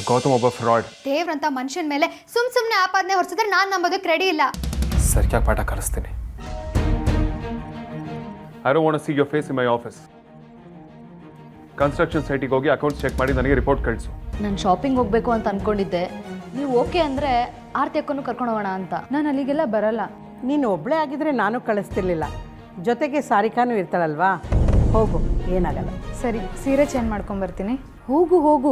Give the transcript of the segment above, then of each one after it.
ಗೌತಮ್ ಒಬ್ಬ ಫ್ರಾಡ್. ದೇವ್ರಂತ ಮನುಷ್ಯನ ಮೇಲೆ ಸುಮ್ಮನೆ ಆಪಾದನೆ ಹೊರಿಸಿದ್ರೆ ನಾನು ನಂಬೋದಕ್ಕೆ ರೆಡಿ ಇಲ್ಲ. ಸರಿಯಾಗಿ ಪಾಠ ಕಲಿಸ್ತೀನಿ. I don't want to see your face in my office. Construction ಸೈಟಿಗೆ ಹೋಗಿ ಅಕೌಂಟ್ಸ್ ಚೆಕ್ ಮಾಡಿ ನನಗೆ ರಿಪೋರ್ಟ್ ಕಳಿಸು. ನಾನು ಶಾಪಿಂಗ್ ಹೋಗಬೇಕು ಅಂತ ಅಂದ್ಕೊಂಡಿದ್ದೆ. ನೀವು ಓಕೆ ಅಂದರೆ ಆರತಿ ಅಕ್ಕನೂ ಕರ್ಕೊಂಡು ಹೋಗೋಣ ಅಂತ. ನಾನು ಅಲ್ಲಿಗೆಲ್ಲ ಬರಲ್ಲ. ನೀನು ಒಬ್ಬಳೇ ಆಗಿದ್ರೆ ನಾನು ಕಳಿಸ್ತಿರ್ಲಿಲ್ಲ. ಜೊತೆಗೆ ಸಾರಿಕಾನೂ ಇರ್ತಾಳಲ್ವಾ, ಹೋಗು, ಏನಾಗಲ್ಲ. ಸರಿ, ಸೀರೆ ಚೇಂಜ್ ಮಾಡ್ಕೊಂಬರ್ತೀನಿ. ಹೋಗು ಹೋಗು.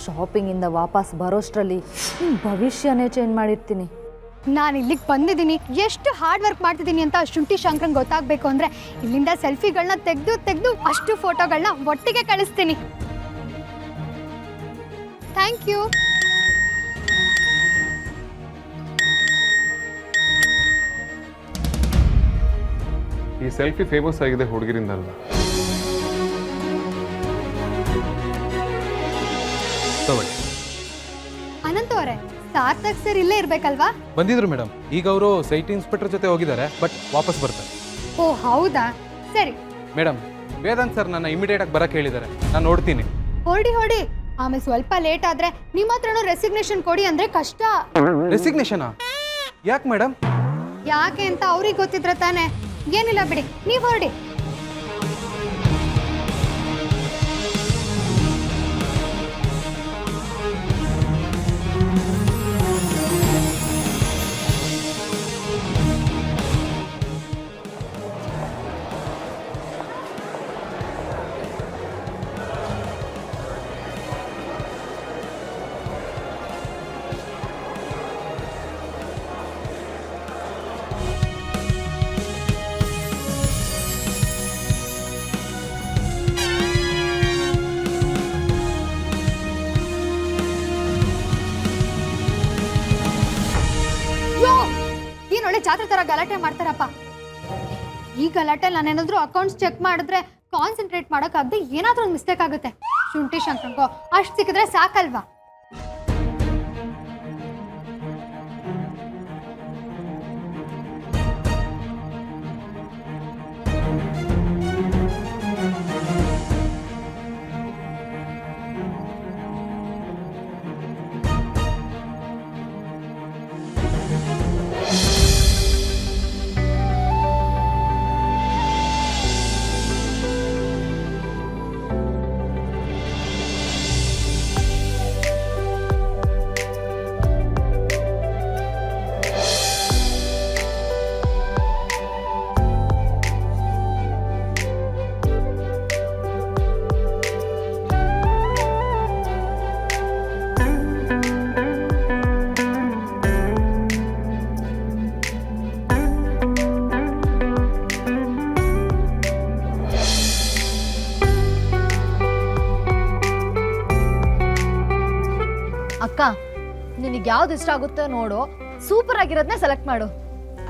ಶಾಪಿಂಗಿಂದ ವಾಪಸ್ ಬರೋಷ್ಟರಲ್ಲಿ ನಿಮ್ಮ ಭವಿಷ್ಯನೇ ಚೇಂಜ್ ಮಾಡಿರ್ತೀನಿ. ನಾನು ಇಲ್ಲಿಗೆ ಬಂದಿದ್ದೀನಿ, ಎಷ್ಟು ಹಾರ್ಡ್ ವರ್ಕ್ ಮಾಡ್ತಿದ್ದೀನಿ ಅಂತ ಶುಂಠಿ ಶಂಕರಂಗೆ ಗೊತ್ತಾಗಬೇಕು ಅಂದರೆ ಇಲ್ಲಿಂದ ಸೆಲ್ಫಿಗಳನ್ನ ತೆಗೆದು ಅಷ್ಟು ಫೋಟೋಗಳನ್ನ ಒಟ್ಟಿಗೆ ಕಳಿಸ್ತೀನಿ. Thank you. ಈ ಸೆಲ್ಫಿ ಫೇಮಸ್ ಆಗಿದೆ ಹುಡುಗಿರಿಂದಲ್ಲ. ತಗೊಳ್ಳಿ. ಅನಂತ್ ಅವರೇ, ಸಾರ್ಥಕ್ ಸರ್ ಇಲ್ಲೇ ಇರ್ಬೇಕಲ್ವಾ? ಬಂದಿದ್ರು ಮೇಡಮ್. ಈಗ ಅವರು ಸೈಟ್ ಇನ್ಸ್ಪೆಕ್ಟರ್ ಜೊತೆ ಹೋಗಿದ್ದಾರೆ, ಬಟ್ ವಾಪಸ್ ಬರ್ತಾರೆ. ಓ ಹೌದಾ, ಸರಿ. ಮೇಡಮ್, ವೇದಾಂತ್ ಸರ್ ನನ್ನ ಇಮಿಡಿಯೇಟ್ ಆಗಿ ಬರಕ್ಕೆ ಹೇಳಿದ್ದಾರೆ. ನಾನು ನೋಡ್ತೀನಿ. ಹೊಡಿ. ಆಮೇಲೆ ಸ್ವಲ್ಪ ಲೇಟ್ ಆದ್ರೆ ನಿಮ್ಮ ಹತ್ರನೂ ರೆಸಿಗ್ನೇಷನ್ ಕೊಡಿ ಅಂದ್ರೆ ಕಷ್ಟ. ರೆಸಿಗ್ನೇಷನಾ? ಯಾಕೆ ಮೇಡಮ್? ಯಾಕೆ ಅಂತ ಅವ್ರಿಗೆ ಗೊತ್ತಿದ್ರೆ ತಾನೆ. ಏನಿಲ್ಲ ಬಿಡಿ, ನೀವು ಹೊರಡಿ. ಒಳ್ಳೆ ಜಾತ್ರೆ ತರ ಗಲಾಟೆ ಮಾಡ್ತಾರಪ್ಪ. ಈ ಗಲಾಟೆ ನಾನೇನಾದ್ರೂ ಅಕೌಂಟ್ಸ್ ಚೆಕ್ ಮಾಡಿದ್ರೆ ಕಾನ್ಸಂಟ್ರೇಟ್ ಮಾಡೋಕ್ಕಾಗದೆ ಏನಾದ್ರೂ ಒಂದು ಮಿಸ್ಟೇಕ್ ಆಗುತ್ತೆ. ಶುಂಠಿ ಶಂಕರಂಗೋ ಅಷ್ಟು ಸಿಕ್ಕಿದ್ರೆ ಸಾಕಲ್ವಾ? ಅಕ್ಕ, ನಿನಗೆ ಯಾವ್ದು ಇಷ್ಟ ಆಗುತ್ತೆ ನೋಡು, ಸೂಪರ್ ಆಗಿರೋದನ್ನೇ ಸೆಲೆಕ್ಟ್ ಮಾಡು.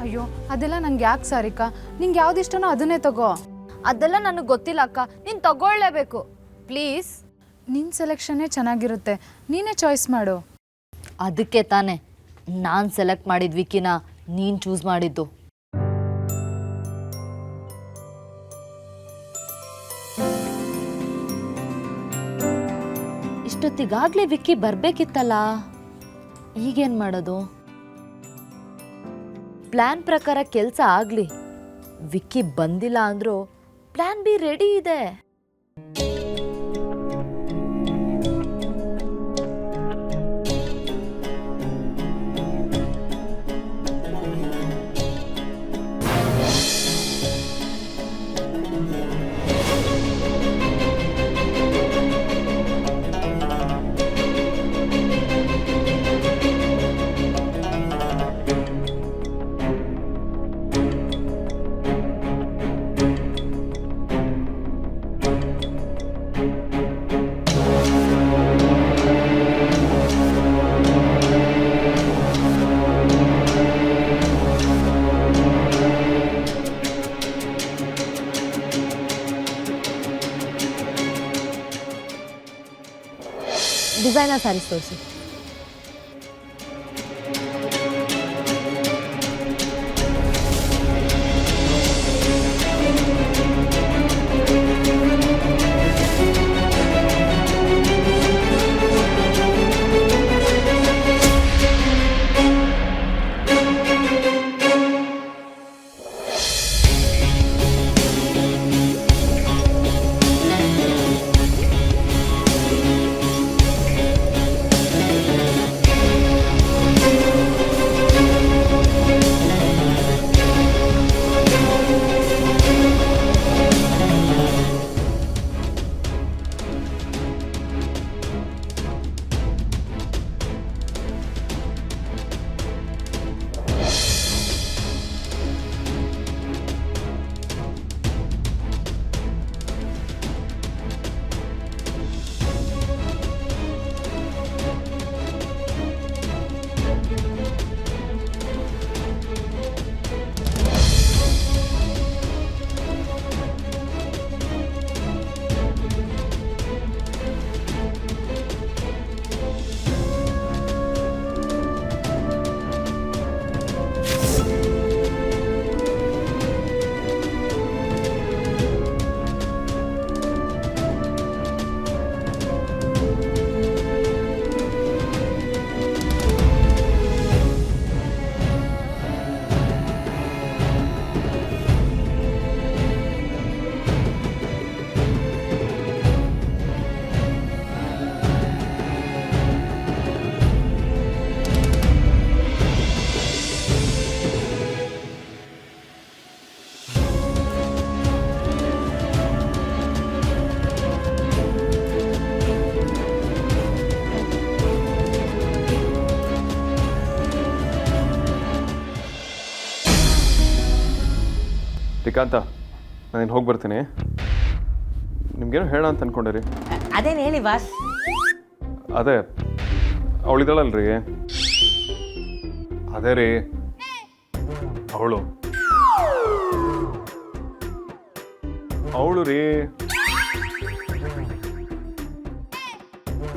ಅಯ್ಯೋ, ಅದೆಲ್ಲ ನಂಗೆ ಯಾಕೆ ಸಾರಿಕಾ? ನಿಂಗೆ ಯಾವ್ದು ಇಷ್ಟನೋ ಅದನ್ನೇ ತಗೋ. ಅದೆಲ್ಲ ನನಗೆ ಗೊತ್ತಿಲ್ಲ ಅಕ್ಕ, ನೀನು ತಗೊಳ್ಳೇಬೇಕು ಪ್ಲೀಸ್. ನಿನ್ನ ಸೆಲೆಕ್ಷನ್ನೇ ಚೆನ್ನಾಗಿರುತ್ತೆ, ನೀನೇ ಚಾಯ್ಸ್ ಮಾಡು. ಅದಕ್ಕೆ ತಾನೇ ನಾನು ಸೆಲೆಕ್ಟ್ ಮಾಡಿದ ವಿಕಿನ ನೀನು ಚೂಸ್ ಮಾಡಿದ್ದು. ಇಷ್ಟೊತ್ತಿಗಾಗ್ಲೇ ವಿಕ್ಕಿ ಬರ್ಬೇಕಿತ್ತಲ್ಲ, ಈಗೇನ್ ಮಾಡೋದು? ಪ್ಲಾನ್ ಪ್ರಕಾರ ಕೆಲಸ ಆಗ್ಲಿ. ವಿಕ್ಕಿ ಬಂದಿಲ್ಲ ಅಂದ್ರೂ ಪ್ಲಾನ್ ಬಿ ರೆಡಿ ಇದೆ. ಡಿಸೈನರ್ ಸ್ಯಾರೀಸ್ ತೋರಿಸಿ. ಶ್ರೀಕಾಂತ ನಾನು ಹೋಗಿ ಬರ್ತೀನಿ. ನಿಮ್ಗೇನೋ ಹೇಳ ಅಂತ ಅನ್ಕೊಂಡೆ. ಅದೇನು ಹೇಳಿ ಬಾಸ್. ಅದೇ ಅವಳಿದ್ದಾಳಲ್ರಿ, ಅದೇ ರೀ ಅವಳು ರೀ,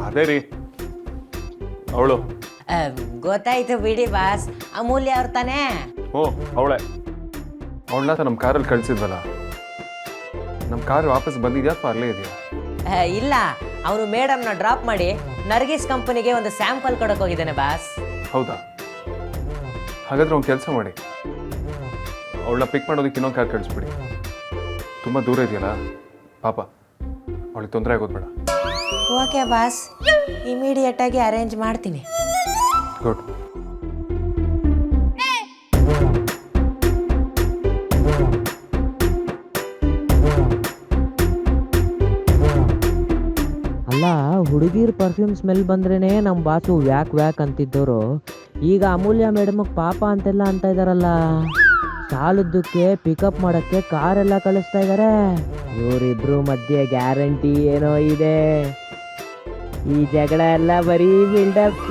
ಅದೇ ರೀ ಅವಳು. ಗೊತ್ತಾಯ್ತು ಬಿಡಿ ಬಾಸ್, ಅಮೂಲ್ಯ ಅವ್ರು ತಾನೇ? ಓ ಅವಳೇ. ಅವಳನ್ನ ನಮ್ಮ ಕಾರಲ್ಲಿ ಕಳಿಸಿದ್ವಲ್ಲ, ನಮ್ಮ ಕಾರ್ ವಾಪಸ್ ಬಂದಿದ್ಯಾ ಅಥವಾ ಅಲ್ಲೇ ಇದೆಯಾ? ಇಲ್ಲ, ಅವನು ಮೇಡಮ್ನ ಡ್ರಾಪ್ ಮಾಡಿ ನರ್ಗಿಸ್ ಕಂಪನಿಗೆ ಒಂದು ಸ್ಯಾಂಪಲ್ ಕೊಡಕ್ಕೆ ಹೋಗಿದ್ದಾನೆ ಬಾಸ್. ಹೌದಾ? ಹಾಗಾದ್ರೆ ಒಂದು ಕೆಲಸ ಮಾಡಿ, ಅವಳನ್ನ ಪಿಕ್ ಮಾಡೋದಕ್ಕೆ ಇನ್ನೊಂದು ಕಾರ್ ಕಳಿಸ್ಬಿಡಿ. ತುಂಬ ದೂರ ಇದೆಯಲ್ಲ ಪಾಪ, ಅವಳಿಗೆ ತೊಂದರೆ ಆಗೋದು ಬೇಡ. ಓಕೆ ಬಾಸ್, ಇಮಿಡಿಯೇಟ್ ಆಗಿ ಅರೇಂಜ್ ಮಾಡ್ತೀನಿ. ಗುಡ್. ಅಲ್ಲ, ಹುಡುಗಿರ್ ಪರ್ಫ್ಯೂಮ್ ಸ್ಮೆಲ್ ಬಂದ್ರೇನೆ ನಮ್ಮ ಬಾಸು ವ್ಯಾಕ್ ವ್ಯಾಕ್ ಅಂತಿದ್ದವರು ಈಗ ಅಮೂಲ್ಯ ಮೇಡಮ್ಗೆ ಪಾಪ ಅಂತೆಲ್ಲ ಅಂತ ಇದಾರಲ್ಲ. ಸಾಲದ್ದಕ್ಕೆ ಪಿಕಪ್ ಮಾಡೋಕ್ಕೆ ಕಾರೆಲ್ಲ ಕಳಿಸ್ತಾ ಇದ್ದಾರೆ. ಇವರಿಬ್ರು ಮಧ್ಯೆ ಗ್ಯಾರಂಟಿ ಏನೋ ಇದೆ. ಈ ಜಗಳ ಎಲ್ಲ ಬರೀ ಬಿಲ್ಡಪ್.